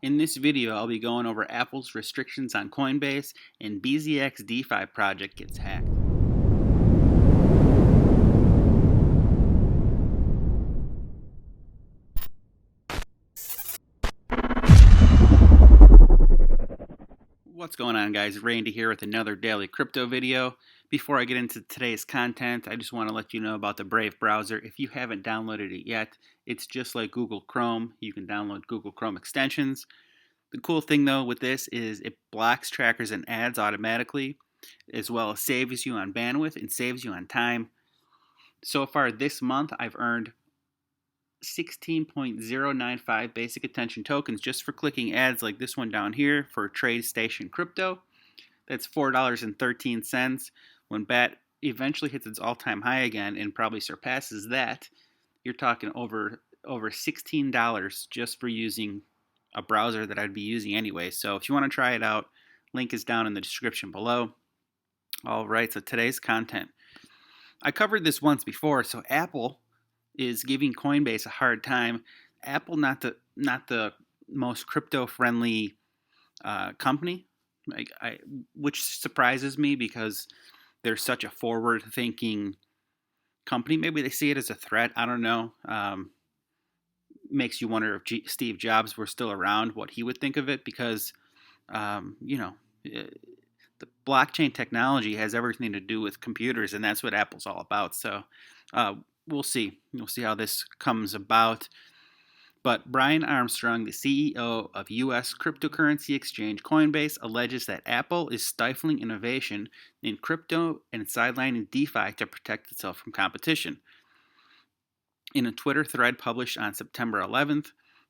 In this video, I'll be going over Apple's restrictions on Coinbase and BzX DeFi project gets hacked. What's going on, guys? Randy here with another daily crypto video. Before I get into today's content, I just want to let you know about the Brave browser. If you haven't downloaded it yet, it's just like Google Chrome. You can download Google Chrome extensions. The cool thing though with this is it blocks trackers and ads automatically, as well as saves you on bandwidth and saves you on time. So far this month, I've earned 16.095 basic attention tokens just for clicking ads like this one down here for TradeStation Crypto. That's $4.13. When BAT eventually hits its all-time high again and probably surpasses that, you're talking over $16 just for using a browser that I'd be using anyway. So if you want to try it out, link is down in the description below. All right, so today's content. I covered this once before. So Apple is giving Coinbase a hard time. Apple, not the most crypto-friendly company, which surprises me because they're such a forward-thinking company. Maybe they see it as a threat. I don't know. Makes you wonder if Steve Jobs were still around, what he would think of it, because the blockchain technology has everything to do with computers, and that's what Apple's all about. So we'll see. We'll see how this comes about. But Brian Armstrong, the CEO of U.S. cryptocurrency exchange Coinbase, alleges that Apple is stifling innovation in crypto and sidelining DeFi to protect itself from competition. In a Twitter thread published on September 11th,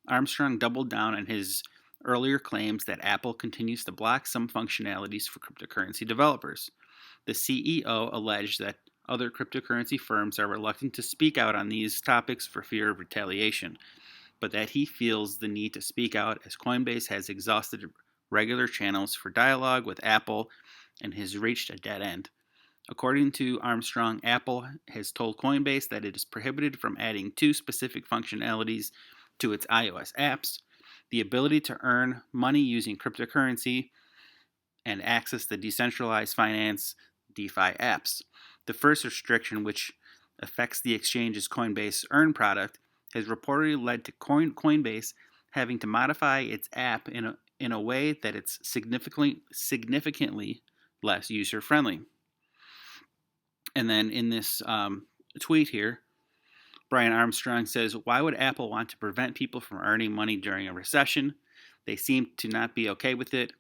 Armstrong doubled down on his earlier claims that Apple continues to block some functionalities for cryptocurrency developers. The CEO alleged that other cryptocurrency firms are reluctant to speak out on these topics for fear of retaliation, but that he feels the need to speak out as Coinbase has exhausted regular channels for dialogue with Apple and has reached a dead end. According to Armstrong, Apple has told Coinbase that it is prohibited from adding two specific functionalities to its iOS apps: the ability to earn money using cryptocurrency and access the decentralized finance DeFi apps. The first restriction, which affects the exchange's Coinbase Earn product, has reportedly led to Coinbase having to modify its app in a way that it's significantly less user-friendly. And then in this tweet here, Brian Armstrong says, "Why would Apple want to prevent people from earning money during a recession? They seem to not be okay with it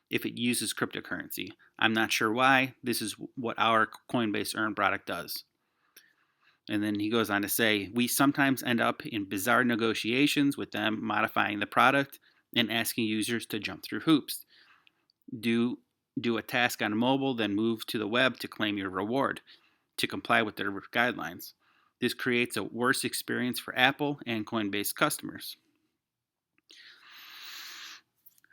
if it uses cryptocurrency. I'm not sure why. This is what our Coinbase Earn product does." And then he goes on to say, "We sometimes end up in bizarre negotiations with them, modifying the product and asking users to jump through hoops. Do a task on mobile, then move to the web to claim your reward, to comply with their guidelines. This creates a worse experience for Apple and Coinbase customers."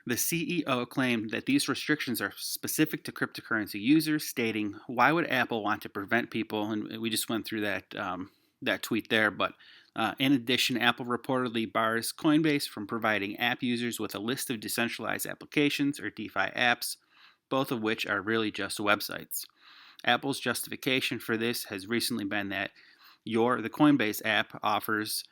The CEO claimed that these restrictions are specific to cryptocurrency users, stating, "Why would Apple want to prevent people?" And we just went through that tweet there. But in addition, Apple reportedly bars Coinbase from providing app users with a list of decentralized applications or DeFi apps, both of which are really just websites. Apple's justification for this has recently been that the Coinbase app offers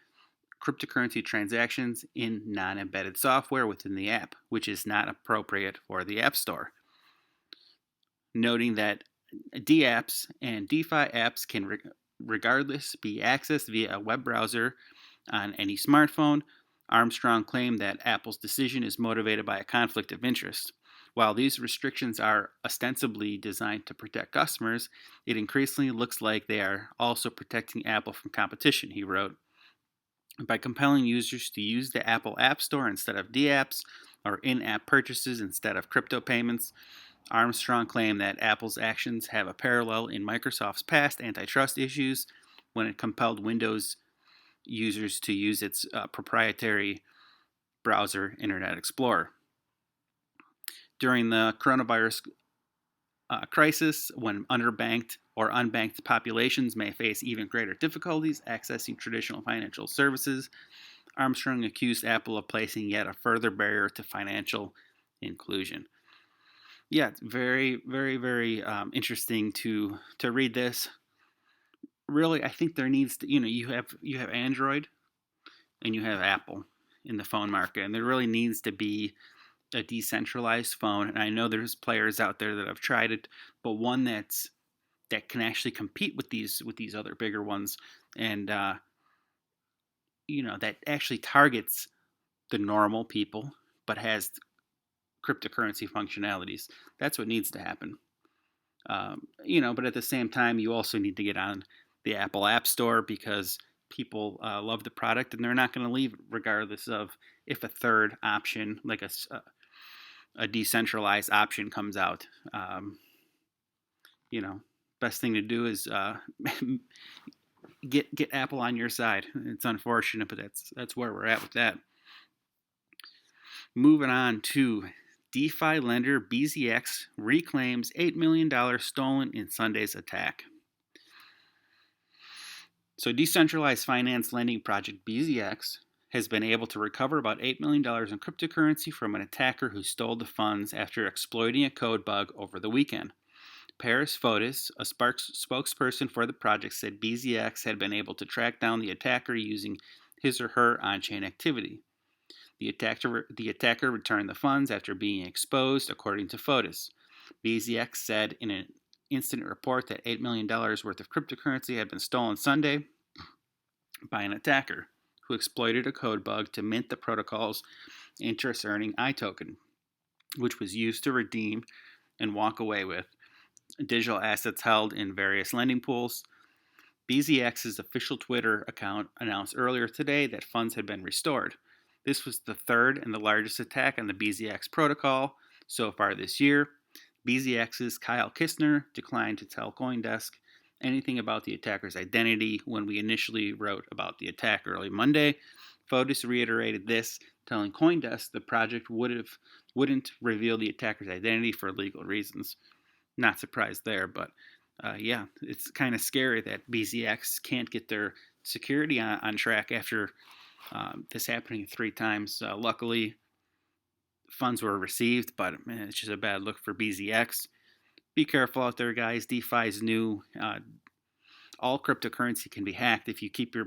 cryptocurrency transactions in non-embedded software within the app, which is not appropriate for the App Store. Noting that dApps and DeFi apps can regardless be accessed via a web browser on any smartphone, Armstrong claimed that Apple's decision is motivated by a conflict of interest. While these restrictions are ostensibly designed to protect customers, it increasingly looks like they are also protecting Apple from competition, he wrote. By compelling users to use the Apple App Store instead of dApps, or in-app purchases instead of crypto payments, Armstrong claimed that Apple's actions have a parallel in Microsoft's past antitrust issues when it compelled Windows users to use its proprietary browser, Internet Explorer. During the coronavirus crisis, when underbanked or unbanked populations may face even greater difficulties accessing traditional financial services, Armstrong accused Apple of placing yet a further barrier to financial inclusion. Yeah, it's very, very, very interesting to read this. Really, I think there needs to, you have Android and you have Apple in the phone market, and there really needs to be a decentralized phone. And I know there's players out there that have tried it, but one that can actually compete with these other bigger ones, and that actually targets the normal people, but has cryptocurrency functionalities. That's what needs to happen. But at the same time, you also need to get on the Apple App Store, because people love the product and they're not going to leave regardless of if a third option, like a decentralized option, comes out. Best thing to do is get Apple on your side. It's unfortunate, but that's where we're at with that. Moving on to DeFi lender BzX reclaims $8 million stolen in Sunday's attack. So decentralized finance lending project BzX has been able to recover about $8 million in cryptocurrency from an attacker who stole the funds after exploiting a code bug over the weekend. Paris Fotis, a spokesperson for the project, said BzX had been able to track down the attacker using his or her on-chain activity. The attacker returned the funds after being exposed, according to Fotis. BzX said in an incident report that $8 million worth of cryptocurrency had been stolen Sunday by an attacker who exploited a code bug to mint the protocol's interest-earning iToken, which was used to redeem and walk away with digital assets held in various lending pools. BzX's official Twitter account announced earlier today that funds had been restored. This was the third and the largest attack on the BzX protocol so far this year. BzX's Kyle Kistner declined to tell CoinDesk anything about the attacker's identity when we initially wrote about the attack early Monday. Fotis reiterated this, telling CoinDesk the project wouldn't reveal the attacker's identity for legal reasons. Not surprised there, but it's kind of scary that BzX can't get their security on track after this happening 3 times. Luckily, funds were received, but man, it's just a bad look for BzX. Be careful out there, guys. DeFi is new. All cryptocurrency can be hacked if you keep your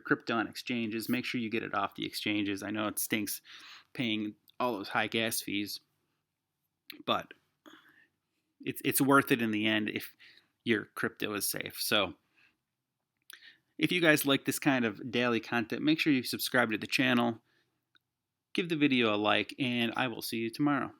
crypto on exchanges. Make sure you get it off the exchanges. I know it stinks paying all those high gas fees, but it's worth it in the end if your crypto is safe. So if you guys like this kind of daily content, make sure you subscribe to the channel, give the video a like, and I will see you tomorrow.